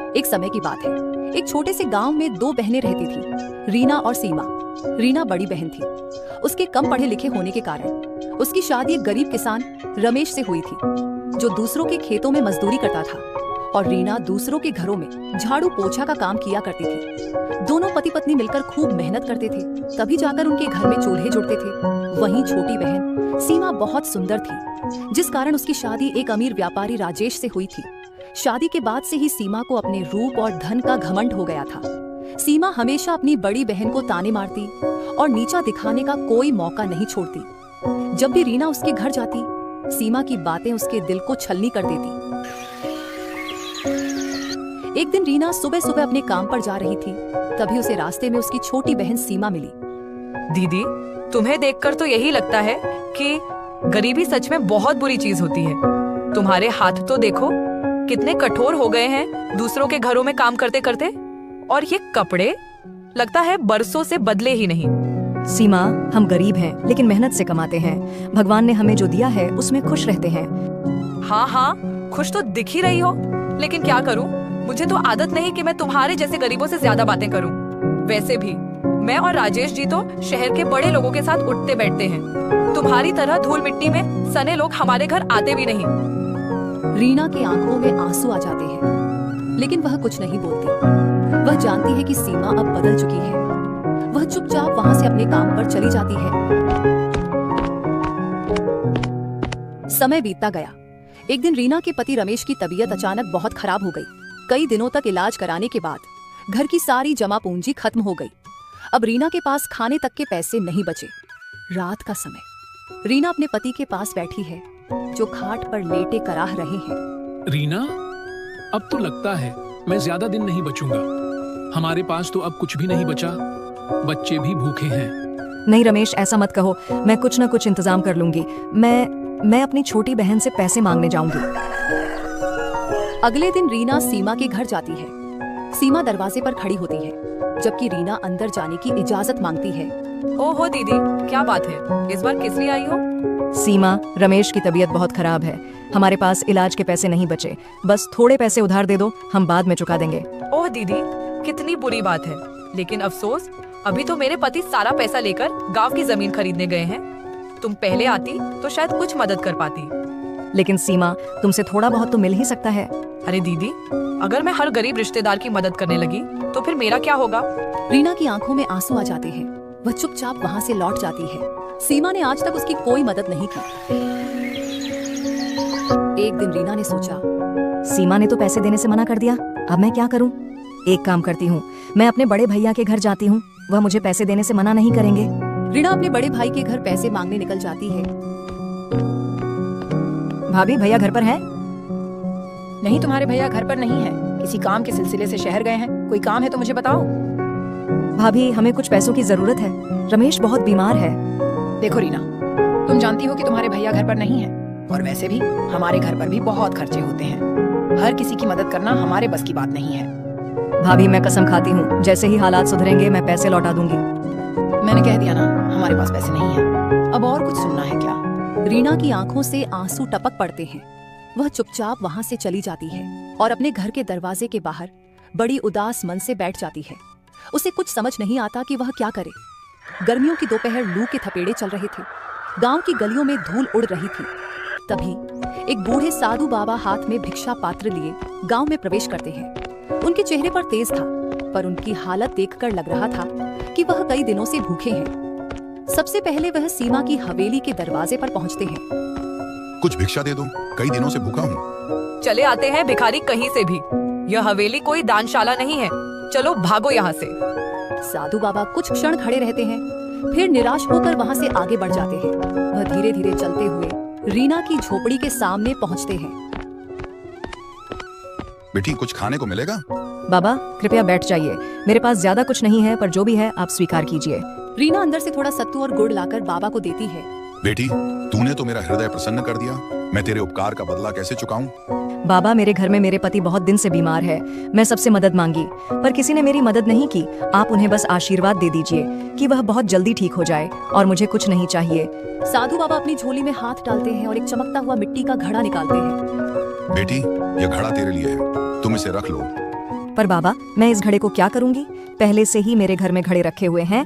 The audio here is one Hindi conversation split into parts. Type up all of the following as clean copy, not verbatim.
एक समय की बात है। एक छोटे से गांव में दो बहनें रहती थी, रीना और सीमा। रीना बड़ी बहन थी। उसके कम पढ़े लिखे होने के कारण उसकी शादी एक गरीब किसान रमेश से हुई थी, जो दूसरों के खेतों में मजदूरी करता था, और रीना दूसरों के घरों में झाड़ू पोछा का काम किया करती थी। दोनों पति पत्नी मिलकर खूब मेहनत करते थे, तभी जाकर उनके घर में चूल्हे जुड़ते थे। वहीं छोटी बहन सीमा बहुत सुंदर थी, जिस कारण उसकी शादी एक अमीर व्यापारी राजेश से हुई थी। शादी के बाद से ही सीमा को अपने रूप और धन का घमंड हो गया था। सीमा हमेशा अपनी बड़ी बहन को ताने मारती और नीचा दिखाने का कोई मौका नहीं छोड़ती। जब भी रीना उसके घर जाती, सीमा की बातें उसके दिल को छलनी कर देती। एक दिन रीना सुबह सुबह अपने काम पर जा रही थी, तभी उसे रास्ते में उसकी छोटी बहन सीमा मिली। दीदी, तुम्हें देखकर तो यही लगता है कि गरीबी सच में बहुत बुरी चीज होती है। तुम्हारे हाथ तो देखो कितने कठोर हो गए हैं दूसरों के घरों में काम करते करते, और ये कपड़े लगता है बरसों से बदले ही नहीं। सीमा, हम गरीब हैं लेकिन मेहनत से कमाते हैं। भगवान ने हमें जो दिया है उसमें खुश रहते हैं। हाँ हाँ, खुश तो दिख ही रही हो, लेकिन क्या करूं, मुझे तो आदत नहीं कि मैं तुम्हारे जैसे गरीबों से ज्यादा बातें करूं। वैसे भी मैं और राजेश जी तो शहर के बड़े लोगों के साथ उठते बैठते हैं। तुम्हारी तरह धूल मिट्टी में सने लोग हमारे घर आते भी नहीं। रीना की आंखों में आंसू आ जाते हैं, लेकिन वह कुछ नहीं बोलती। वह जानती है कि सीमा अब बदल चुकी है। वह चुपचाप वहां से अपने काम पर चली जाती है। समय बीतता गया। एक दिन रीना के पति रमेश की तबीयत अचानक बहुत खराब हो गई। कई दिनों तक इलाज कराने के बाद घर की सारी जमा पूंजी खत्म हो गई। अब रीना के पास खाने तक के पैसे नहीं बचे। रात का समय। रीना अपने पति के पास बैठी है, जो खाट पर लेटे कराह रहे हैं। रीना, अब तो लगता है मैं ज्यादा दिन नहीं बचूंगा। हमारे पास तो अब कुछ भी नहीं बचा, बच्चे भी भूखे हैं। नहीं रमेश, ऐसा मत कहो। मैं कुछ न कुछ इंतजाम कर लूंगी। मैं अपनी छोटी बहन से पैसे मांगने जाऊंगी। अगले दिन रीना सीमा के घर जाती है। सीमा दरवाजे पर खड़ी होती है, जबकि रीना अंदर जाने की इजाजत मांगती है। ओहो दीदी, क्या बात है, इस बार किस लिए आई हो? सीमा, रमेश की तबीयत बहुत खराब है। हमारे पास इलाज के पैसे नहीं बचे। बस थोड़े पैसे उधार दे दो, हम बाद में चुका देंगे। ओह दीदी, कितनी बुरी बात है, लेकिन अफसोस अभी तो मेरे पति सारा पैसा लेकर गांव की जमीन खरीदने गए हैं। तुम पहले आती तो शायद कुछ मदद कर पाती। लेकिन सीमा, तुमसे थोड़ा बहुत तो मिल ही सकता है। अरे दीदी, अगर मैं हर गरीब रिश्तेदार की मदद करने लगी तो फिर मेरा क्या होगा? रीना की आंखों में आंसू आ जाते हैं। वह चुपचाप वहां से लौट जाती है। सीमा ने आज तक उसकी कोई मदद नहीं की। एक दिन रीना ने सोचा, सीमा ने तो पैसे देने से मना कर दिया, अब मैं क्या करूं? एक काम करती हूँ, मैं अपने बड़े भैया के घर जाती हूँ, वह मुझे पैसे देने से मना नहीं करेंगे। रीना अपने बड़े भाई के घर पैसे मांगने निकल जाती है। भाभी, भैया घर पर है? नहीं, तुम्हारे भैया घर पर नहीं है, किसी काम के सिलसिले से शहर गए हैं। कोई काम है तो मुझे बताओ। भाभी, हमें कुछ पैसों की जरूरत है। रमेश बहुत बीमार है। देखो रीना, तुम जानती हो कि तुम्हारे भैया घर पर नहीं है, और वैसे भी हमारे घर पर भी बहुत खर्चे होते हैं। हर किसी की मदद करना हमारे बस की बात नहीं है। भाभी, मैं कसम खाती हूँ, जैसे ही हालात सुधरेंगे मैं पैसे लौटा दूंगी। मैंने कह दिया ना, हमारे पास पैसे नहीं है। अब और कुछ सुनना है क्या? रीना की आंखों से आंसू टपक पड़ते हैं। वह चुपचाप वहां से चली जाती है और अपने घर के दरवाजे के बाहर बड़ी उदास मन से बैठ जाती है। उसे कुछ समझ नहीं आता कि वह क्या करे। गर्मियों की दोपहर लू के थपेड़े चल रहे थे। गांव की गलियों में धूल उड़ रही थी। तभी एक बूढ़े साधु बाबा हाथ में भिक्षा पात्र लिए गांव में प्रवेश करते हैं। उनके चेहरे पर तेज था, पर उनकी हालत देखकर लग रहा था कि वह कई दिनों से भूखे हैं। सबसे पहले वह सीमा की हवेली के दरवाजे पर पहुंचते हैं। कुछ भिक्षा दे दो, कई दिनों से भूखा हूँ। चले आते हैं भिखारी कहीं से भी, यह हवेली कोई दानशाला नहीं है। चलो भागो यहाँ से। साधु बाबा कुछ क्षण खड़े रहते हैं, फिर निराश होकर वहां से आगे बढ़ जाते हैं। वह धीरे धीरे चलते हुए रीना की झोपड़ी के सामने पहुंचते हैं। बेटी, कुछ खाने को मिलेगा? बाबा, कृपया बैठ जाइए। मेरे पास ज्यादा कुछ नहीं है, पर जो भी है आप स्वीकार कीजिए। रीना अंदर से थोड़ा सत्तू और गुड़ लाकर बाबा को देती है। बेटी, तूने तो मेरा हृदय प्रसन्न कर दिया। मैं तेरे उपकार का बदला कैसे चुकाऊं? बाबा, मेरे घर में मेरे पति बहुत दिन से बीमार है। मैं सबसे मदद मांगी, पर किसी ने मेरी मदद नहीं की। आप उन्हें बस आशीर्वाद दे दीजिए कि वह बहुत जल्दी ठीक हो जाए, और मुझे कुछ नहीं चाहिए। साधु बाबा अपनी झोली में हाथ डालते हैं और एक चमकता हुआ मिट्टी का घड़ा निकालते हैं। बेटी, यह घड़ा तेरे लिए है, तुम इसे रख लो। पर बाबा, मैं इस घड़े को क्या करूंगी? पहले से ही मेरे घर में घड़े रखे हुए हैं।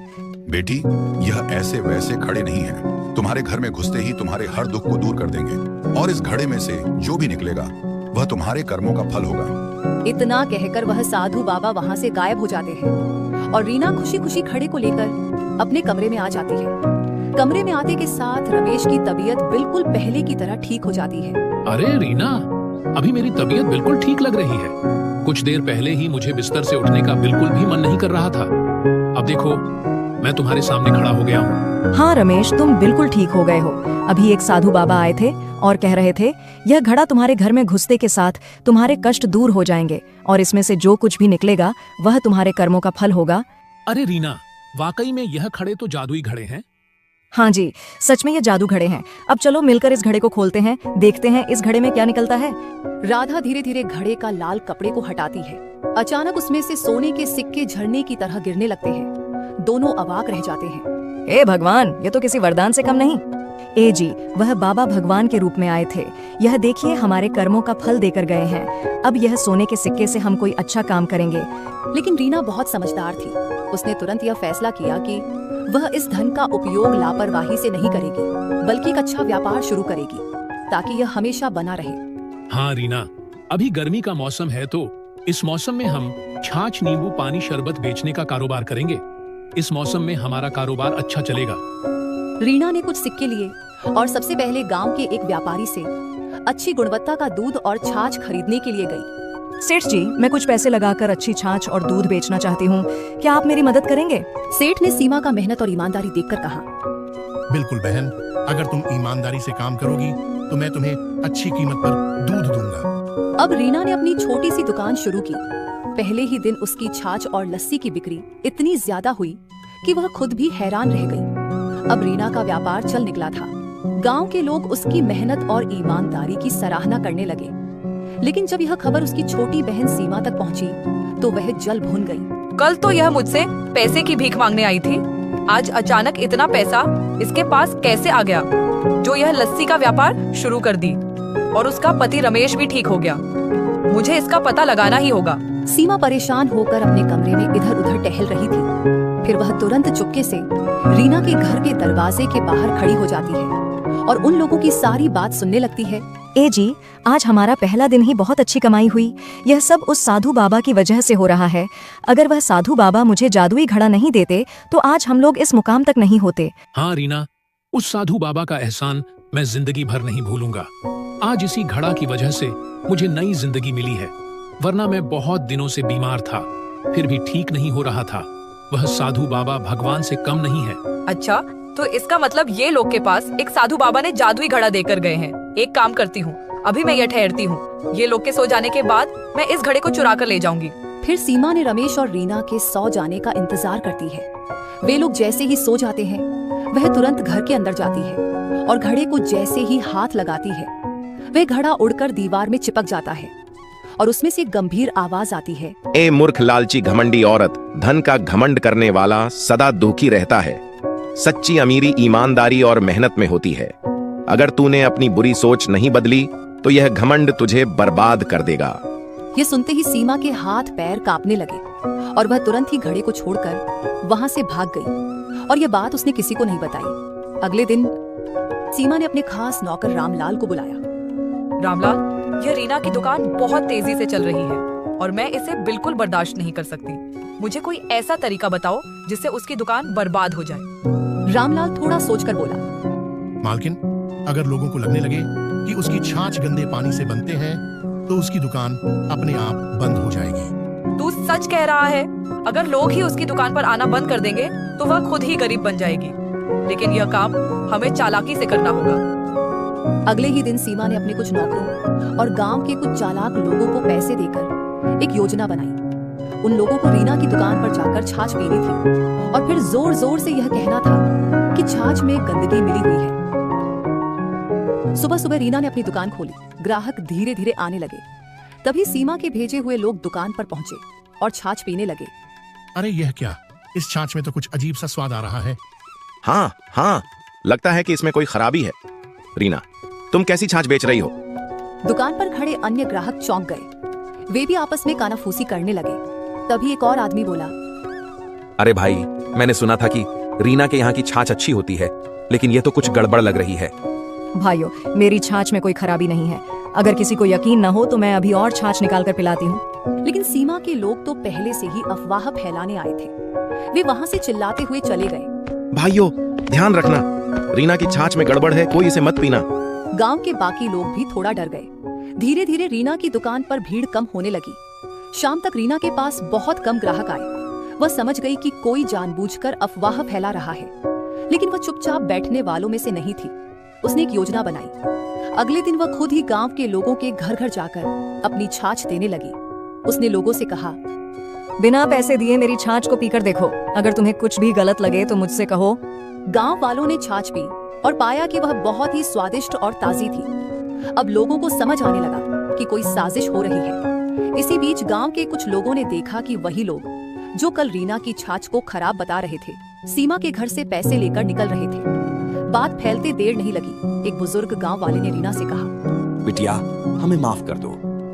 बेटी, यह ऐसे वैसे घड़े नहीं हैं। तुम्हारे घर में घुसते ही तुम्हारे हर दुख को दूर कर देंगे, और इस घड़े में से जो भी निकलेगा वह तुम्हारे कर्मों का फल होगा। इतना कहकर वह साधु बाबा वहाँ से गायब हो जाते हैं और रीना खुशी खुशी घड़े को लेकर अपने कमरे में आ जाती है। कमरे में आते के साथ रमेश की तबीयत बिल्कुल पहले की तरह ठीक हो जाती है। अरे रीना, अभी मेरी तबीयत बिल्कुल ठीक लग रही है। कुछ देर पहले ही मुझे बिस्तर से उठने का बिल्कुल भी मन नहीं कर रहा था। अब देखो, मैं तुम्हारे सामने खड़ा हो गया हूँ। हाँ रमेश, तुम बिल्कुल ठीक हो गए हो। अभी एक साधु बाबा आए थे और कह रहे थे, यह घड़ा तुम्हारे घर में घुसते के साथ तुम्हारे कष्ट दूर हो जाएंगे, और इसमें से जो कुछ भी निकलेगा वह तुम्हारे कर्मों का फल होगा। अरे रीना, वाकई में यह घड़े तो जादुई घड़े हैं। हाँ जी, सच में ये जादू घड़े हैं। अब चलो मिलकर इस घड़े को खोलते हैं, देखते हैं इस घड़े में क्या निकलता है। राधा धीरे धीरे घड़े का लाल कपड़े को हटाती है। अचानक उसमें से सोने के सिक्के झरने की तरह गिरने लगते हैं। दोनों अवाक रह जाते हैं। ए भगवान, ये तो किसी वरदान से कम नहीं। ए जी, वह बाबा भगवान के रूप में आए थे। यह देखिए, हमारे कर्मों का फल देकर गए हैं। अब यह सोने के सिक्के से हम कोई अच्छा काम करेंगे। लेकिन रीना बहुत समझदार थी। उसने तुरंत यह फैसला किया कि वह इस धन का उपयोग लापरवाही से नहीं करेगी, बल्कि एक अच्छा व्यापार शुरू करेगी, ताकि यह हमेशा बना रहे। हाँ रीना, अभी गर्मी का मौसम है, तो इस मौसम में हम छाछ, नींबू पानी, शरबत बेचने का कारोबार करेंगे। इस मौसम में हमारा कारोबार अच्छा चलेगा। रीना ने कुछ सिक्के लिए और सबसे पहले गांव के एक व्यापारी से अच्छी गुणवत्ता का दूध और छाछ खरीदने के लिए गई। सेठ जी, मैं कुछ पैसे लगाकर अच्छी छाछ और दूध बेचना चाहती हूँ, क्या आप मेरी मदद करेंगे? सेठ ने सीमा का मेहनत और ईमानदारी देखकर कहा, बिल्कुल बहन, अगर तुम ईमानदारी से काम करोगी तो मैं तुम्हें अच्छी कीमत पर दूध दूंगा। अब रीना ने अपनी छोटी सी दुकान शुरू की। पहले ही दिन उसकी छाछ और लस्सी की बिक्री इतनी ज्यादा हुई कि वह खुद भी हैरान रह गई। अब रीना का व्यापार चल निकला था। गांव के लोग उसकी मेहनत और ईमानदारी की सराहना करने लगे। लेकिन जब यह खबर उसकी छोटी बहन सीमा तक पहुंची, तो वह जल भून गई। कल तो यह मुझसे पैसे की भीख मांगने आई थी, आज अचानक इतना पैसा इसके पास कैसे आ गया, जो यह लस्सी का व्यापार शुरू कर दी, और उसका पति रमेश भी ठीक हो गया। मुझे इसका पता लगाना ही होगा। सीमा परेशान होकर अपने कमरे में इधर उधर टहल रही थी। फिर वह तुरंत चुपके से रीना के घर के दरवाजे के बाहर खड़ी हो जाती है और उन लोगों की सारी बात सुनने लगती है। ए जी, आज हमारा पहला दिन ही बहुत अच्छी कमाई हुई। यह सब उस साधु बाबा की वजह से हो रहा है। अगर वह साधु बाबा मुझे जादुई घड़ा नहीं देते तो आज हम लोग इस मुकाम तक नहीं होते। हाँ रीना, उस साधु बाबा का एहसान मैं जिंदगी भर नहीं भूलूंगा। आज इसी घड़ा की वजह से मुझे नई जिंदगी मिली है, वरना मैं बहुत दिनों से बीमार था, फिर भी ठीक नहीं हो रहा था। वह साधु बाबा भगवान से कम नहीं है। अच्छा, तो इसका मतलब ये लोग के पास एक साधु बाबा ने जादुई घड़ा देकर गए हैं। एक काम करती हूँ, अभी मैं यह ठहरती हूँ। ये लोग के सो जाने के बाद मैं इस घड़े को चुरा कर ले जाऊंगी। फिर सीमा ने रमेश और रीना के सो जाने का इंतजार करती है। वे लोग जैसे ही सो जाते हैं, वह तुरंत घर के अंदर जाती है और घड़े को जैसे ही हाथ लगाती है, वह घड़ा उड़कर दीवार में चिपक जाता है और उसमें से गंभीर आवाज आती है, ए मूर्ख लालची घमंडी औरत, धन का घमंड करने वाला सदा दुखी रहता है। सच्ची अमीरी ईमानदारी और मेहनत में होती है। अगर तूने अपनी बुरी सोच नहीं बदली तो यह घमंड तुझे बर्बाद कर देगा। ये सुनते ही सीमा के हाथ पैर कांपने लगे और वह तुरंत ही घड़े को छोड़कर वहां से भाग गई और यह बात उसने किसी को नहीं बताई। अगले दिन सीमा ने अपने खास नौकर रामलाल को बुलाया। रामलाल, यह रीना की दुकान बहुत तेजी से चल रही है और मैं इसे बिल्कुल बर्दाश्त नहीं कर सकती। मुझे कोई ऐसा तरीका बताओ जिससे उसकी दुकान बर्बाद हो जाए। रामलाल थोड़ा सोचकर बोला, मालकिन, अगर लोगों को लगने लगे कि उसकी छाछ गंदे पानी से बनते हैं तो उसकी दुकान अपने आप बंद हो जाएगी। तू सच कह रहा है। अगर लोग ही उसकी दुकान पर आना बंद कर देंगे तो वह खुद ही गरीब बन जाएगी। लेकिन यह काम हमें चालाकी से करना होगा। अगले ही दिन सीमा ने अपने कुछ नौकरों और गांव के कुछ चालाक लोगों को पैसे देकर एक योजना बनाई। उन लोगों को रीना की दुकान पर जाकर छाछ पीनी थी और फिर जोर जोर से यह कहना था कि छाछ में गंदगी मिली हुई है। सुबह सुबह रीना ने अपनी दुकान खोली। ग्राहक धीरे धीरे आने लगे। तभी सीमा के भेजे हुए लोग दुकान पर पहुंचे और छाछ पीने लगे। अरे यह क्या, इस छाछ में तो कुछ अजीब सा स्वाद आ रहा है। हाँ हाँ, लगता है कि इसमें कोई खराबी है। रीना, तुम कैसी छाछ बेच रही हो? दुकान पर खड़े अन्य ग्राहक चौंक गए। वे भी आपस में कानाफूसी करने लगे। तभी एक और आदमी बोला, अरे भाई, मैंने सुना था कि रीना के यहाँ की छाछ अच्छी होती है, लेकिन ये तो कुछ गड़बड़ लग रही है। भाइयों, मेरी छाछ में कोई खराबी नहीं है। अगर किसी को यकीन न हो तो मैं अभी और छाछ निकाल कर पिलाती हूँ। लेकिन सीमा के लोग तो पहले से ही अफवाह फैलाने आए थे। वे वहां से चिल्लाते हुए चले गए। भाइयों, ध्यान रखना, रीना की छाछ में गड़बड़ है, कोई इसे मत पीना। गांव के बाकी लोग भी थोड़ा डर गए। धीरे धीरे रीना की दुकान पर भीड़ कम होने लगी। शाम तक रीना के पास बहुत कम ग्राहक आए। वह समझ गई कि कोई जानबूझकर अफवाह फैला रहा है, लेकिन वह चुपचाप बैठने वालों में से नहीं थी। उसने एक योजना बनाई। अगले दिन वह खुद ही गांव के लोगों के घर घर जाकर अपनी छाछ देने लगी। उसने लोगों से कहा, बिना पैसे दिए मेरी छाछ को पीकर देखो। अगर तुम्हें कुछ भी गलत लगे तो मुझसे कहो। गांव वालों ने छाछ पी और पाया कि वह बहुत ही स्वादिष्ट और ताजी थी। अब लोगों को समझ आने लगा कि कोई साजिश हो रही है। इसी बीच गांव के कुछ लोगों ने देखा कि वही लोग जो कल रीना की छाछ को खराब बता रहे थे, सीमा के घर से पैसे लेकर निकल रहे थे। बात फैलते देर नहीं लगी। एक बुजुर्ग गांव वाले ने रीना से कहा, बिटिया, हमें माफ कर दो।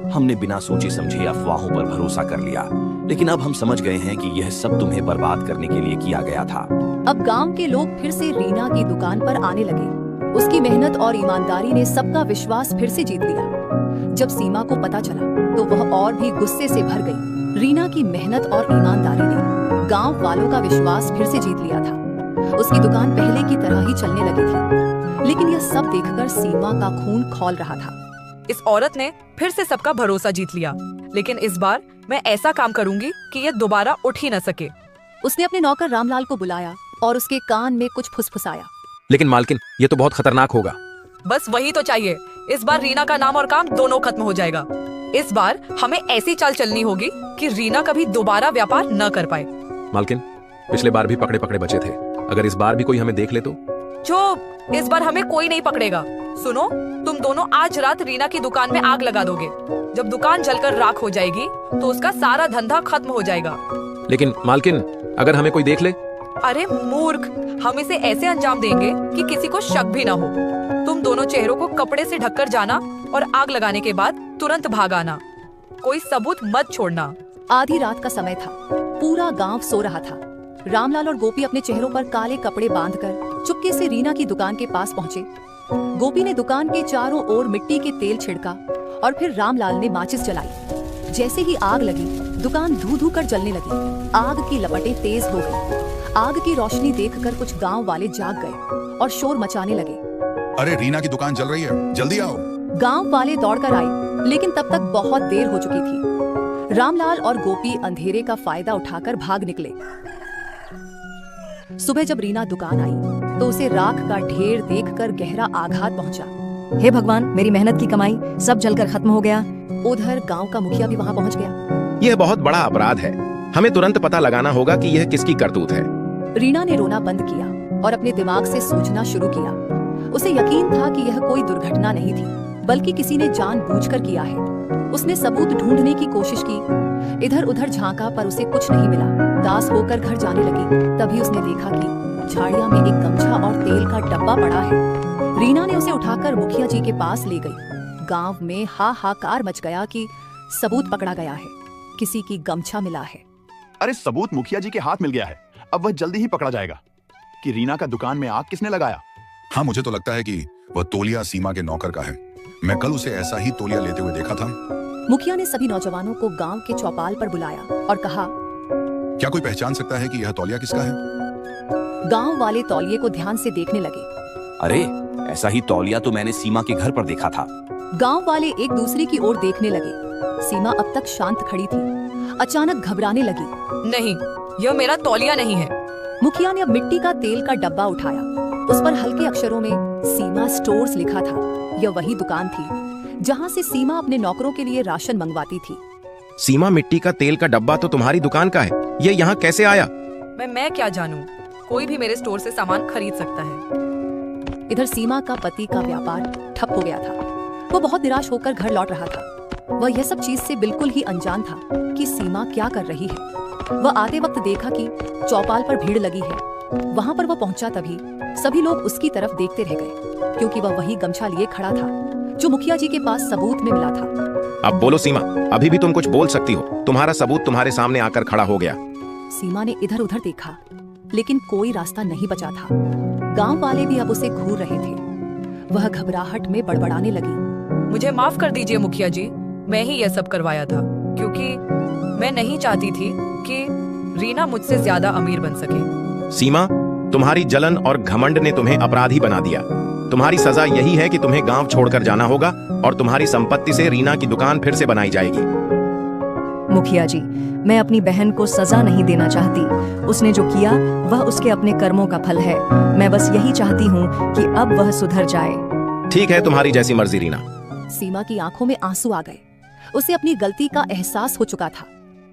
हमने बिना सोचे समझे अफवाहों पर भरोसा कर लिया, लेकिन अब हम समझ गए हैं कि यह सब तुम्हें बर्बाद करने के लिए किया गया था। अब गांव के लोग फिर से रीना की दुकान पर आने लगे। उसकी मेहनत और ईमानदारी ने सबका विश्वास फिर से जीत लिया। जब सीमा को पता चला तो वह और भी गुस्से से भर गई। रीना की मेहनत और ईमानदारी ने गांव वालों का विश्वास फिर से जीत लिया था। उसकी दुकान पहले की तरह ही चलने लगी थी। लेकिन यह सब देखकर सीमा का खून खौल रहा था। इस औरत ने फिर से सबका भरोसा जीत लिया, लेकिन इस बार मैं ऐसा काम करूंगी कि ये दोबारा उठ ही न सके। उसने अपने नौकर रामलाल को बुलाया और उसके कान में कुछ फुसफुसाया। लेकिन मालकिन, ये तो बहुत खतरनाक होगा। बस वही तो चाहिए। इस बार रीना का नाम और काम दोनों खत्म हो जाएगा। इस बार हमें ऐसी चाल चलनी होगी कि रीना कभी दोबारा व्यापार न कर पाए। मालकिन, पिछले बार भी पकड़े पकड़े बचे थे। अगर इस बार भी कोई हमें देख ले तो? जो इस बार हमें कोई नहीं पकड़ेगा। सुनो, तुम दोनों आज रात रीना की दुकान में आग लगा दोगे। जब दुकान जलकर राख हो जाएगी तो उसका सारा धंधा खत्म हो जाएगा। लेकिन मालकिन, अगर हमें कोई देख ले? अरे मूर्ख, हम इसे ऐसे अंजाम देंगे कि किसी को शक भी ना हो। तुम दोनों चेहरों को कपड़े से ढककर जाना और आग लगाने के बाद तुरंत भाग आना। कोई सबूत मत छोड़ना। आधी रात का समय था। पूरा गांव सो रहा था। रामलाल और गोपी अपने चेहरों पर काले कपड़े बांधकर चुपके से रीना की दुकान के पास पहुंचे। गोपी ने दुकान के चारों ओर मिट्टी के तेल छिड़का और फिर रामलाल ने माचिस जलाई। जैसे ही आग लगी, दुकान धू धू कर जलने लगी। आग की लपटें तेज हो गई। आग की रोशनी देखकर कुछ गांव वाले जाग गए और शोर मचाने लगे। अरे रीना की दुकान जल रही है, जल्दी आओ। गांव वाले दौड़कर आए, लेकिन तब तक बहुत देर हो चुकी थी। रामलाल और गोपी अंधेरे का फायदा उठाकर भाग निकले। सुबह जब रीना दुकान आई तो उसे राख का ढेर देखकर गहरा आघात पहुंचा। हे भगवान, मेरी मेहनत की कमाई सब जलकर खत्म हो गया। उधर गांव का मुखिया भी वहां पहुंच गया। यह बहुत बड़ा अपराध है। हमें तुरंत पता लगाना होगा कि यह किसकी करतूत है। रीना ने रोना बंद किया और अपने दिमाग से सोचना शुरू किया। उसे यकीन था कि यह कोई दुर्घटना नहीं थी, बल्कि किसी ने जानबूझकर किया है। उसने सबूत ढूंढने की कोशिश की। इधर उधर झांका पर उसे कुछ नहीं मिला। दास होकर घर जाने लगी। तभी उसने देखा कि झाड़ियां में एक गमछा और तेल का डब्बा पड़ा है। रीना ने उसे उठाकर मुखिया जी के पास ले गई। गांव में हाहाकार मच गया कि सबूत पकड़ा गया है, किसी की गमछा मिला है। अरे सबूत मुखिया जी के हाथ मिल गया है। अब वह जल्दी ही पकड़ा जाएगा कि रीना का दुकान में आग किसने लगाया। हाँ, मुझे तो लगता है कि वह तोलिया सीमा के नौकर का है। मैं कल उसे ऐसा ही तोलिया लेते हुए देखा था। मुखिया ने सभी नौजवानों को गांव के चौपाल पर बुलाया और कहा, क्या कोई पहचान सकता है कि यह तौलिया किसका है? गांव वाले तौलिए को ध्यान से देखने लगे। अरे, ऐसा ही तौलिया तो मैंने सीमा के घर पर देखा था। गांव वाले एक दूसरे की ओर देखने लगे। सीमा अब तक शांत खड़ी थी, अचानक घबराने लगी। नहीं, यह मेरा तौलिया नहीं है। मुखिया ने अब मिट्टी का तेल का डब्बा उठाया। उस पर हल्के अक्षरों में सीमा स्टोर्स लिखा था। यह वही दुकान थी जहां से सीमा अपने नौकरों के लिए राशन मंगवाती थी। सीमा, मिट्टी का तेल का डब्बा तो तुम्हारी दुकान का है। ये यहाँ कैसे आया? मैं क्या जानूं? कोई भी मेरे स्टोर से सामान खरीद सकता है। इधर सीमा का पति का व्यापार ठप हो गया था। वो बहुत निराश होकर घर लौट रहा था। वह यह सब चीज से बिल्कुल ही अनजान था कि सीमा क्या कर रही है। वह आते वक्त देखा कि चौपाल पर भीड़ लगी है। वहां पर वह पहुंचा तभी सभी लोग उसकी तरफ देखते रह गए, क्योंकि वह वही गमछा लिए खड़ा था जो मुखिया जी के पास सबूत में मिला था। अब बोलो सीमा, अभी भी तुम कुछ बोल सकती हो। तुम्हारा सबूत तुम्हारे सामने आकर खड़ा हो गया। सीमा ने इधर उधर देखा, लेकिन कोई रास्ता नहीं बचा था। गांव वाले भी अब उसे घूर रहे थे। वह घबराहट में बड़बड़ाने लगी। मुझे माफ कर दीजिए मुखिया जी, मैं ही यह सब करवाया था, क्योंकि मैं नहीं चाहती थी कि रीना मुझसे ज्यादा अमीर बन सके। सीमा, तुम्हारी जलन और घमंड ने तुम्हें अपराधी बना दिया। तुम्हारी सजा यही है कि तुम्हें गांव छोड़कर जाना होगा और तुम्हारी संपत्ति से रीना की दुकान फिर से बनाई जाएगी। मुखिया जी, मैं अपनी बहन को सजा नहीं देना चाहती। उसने जो किया वह उसके अपने कर्मों का फल है। मैं बस यही चाहती हूँ कि अब वह सुधर जाए। ठीक है, तुम्हारी जैसी मर्जी रीना। सीमा की आंखों में आंसू आ गए। उसे अपनी गलती का एहसास हो चुका था।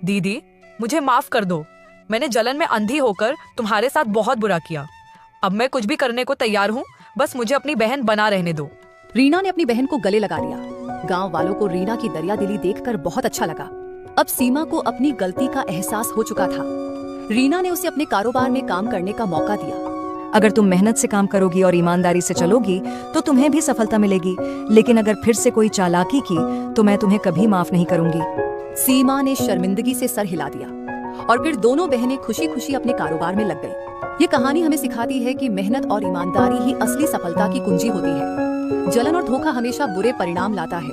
दीदी, मुझे माफ कर दो। मैंने जलन में अंधी होकर तुम्हारे साथ बहुत बुरा किया। अब मैं कुछ भी करने को तैयार हूँ, बस मुझे अपनी बहन बना रहने दो। रीना ने अपनी बहन को गले लगा लिया। गांव वालों को रीना की दरियादिली देखकर बहुत अच्छा लगा। अब सीमा को अपनी गलती का एहसास हो चुका था। रीना ने उसे अपने कारोबार में काम करने का मौका दिया। अगर तुम मेहनत से काम करोगी और ईमानदारी से चलोगी तो तुम्हें भी सफलता मिलेगी, लेकिन अगर फिर से कोई चालाकी की तो मैं तुम्हें कभी माफ नहीं करूंगी। सीमा ने शर्मिंदगी से सर हिला दिया और फिर दोनों बहनें खुशी खुशी अपने कारोबार में लग गई। ये कहानी हमें सिखाती है कि मेहनत और ईमानदारी ही असली सफलता की कुंजी होती है। जलन और धोखा हमेशा बुरे परिणाम लाता है।